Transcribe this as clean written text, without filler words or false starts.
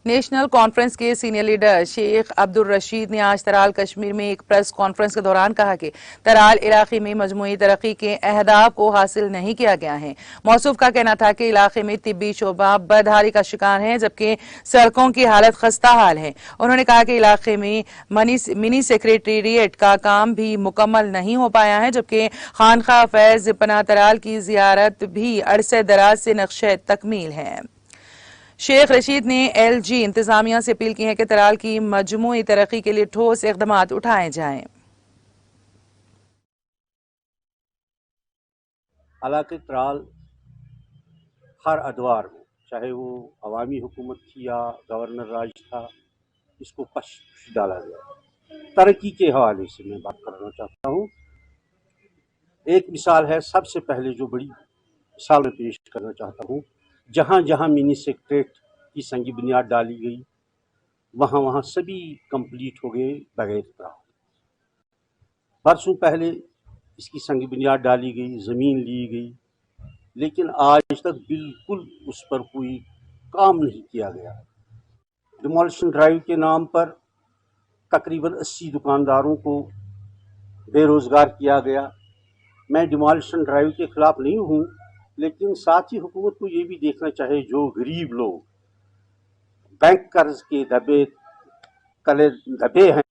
National conference کے senior leader شیخ عبدالرشید نے آج ترال کشمیر میں ایک پریس کانفرنس کے دوران کہا کہ ترال علاقے میں مجموعی ترقی کے اہداف کو حاصل نہیں کیا گیا ہے۔ موصوف کا کہنا تھا کہ علاقے میں طبی شعبہ بدحالی کا شکار ہے جبکہ سڑکوں کی حالت خستہ حال ہے۔ انہوں نے کہا کہ علاقے میں منی سیکریٹریٹ کا کام بھی مکمل نہیں ہو پایا ہے جبکہ خانقاہ فیض پناہ ترال کی زیارت بھی عرصہ دراز سے نقشہ تکمیل ہے۔ شیخ رشید نے ایل جی انتظامیہ سے اپیل کی ہے کہ ترال کی مجموعی ترقی کے لیے ٹھوس اقدامات اٹھائے جائیں۔ علاقہ ترال ہر ادوار میں چاہے وہ عوامی حکومت تھی یا گورنر راج تھا، اس کو پش ڈالا گیا۔ ترقی کے حوالے سے میں بات کرنا چاہتا ہوں۔ ایک مثال ہے، سب سے پہلے جو بڑی مثال میں پیش کرنا چاہتا ہوں، جہاں جہاں منی سیکریٹریٹ کی سنگی بنیاد ڈالی گئی وہاں سبھی کمپلیٹ ہو گئے بغیر اعتراض۔ برسوں پہلے اس کی سنگ بنیاد ڈالی گئی، زمین لی گئی، لیکن آج تک بالکل اس پر کوئی کام نہیں کیا گیا۔ ڈیمولیشن ڈرائیو کے نام پر تقریباً 80 دکانداروں کو بے روزگار کیا گیا۔ میں ڈیمولیشن ڈرائیو کے خلاف نہیں ہوں، لیکن ساتھ ہی حکومت کو یہ بھی دیکھنا چاہے جو غریب لوگ بینک قرض کے دبے ہیں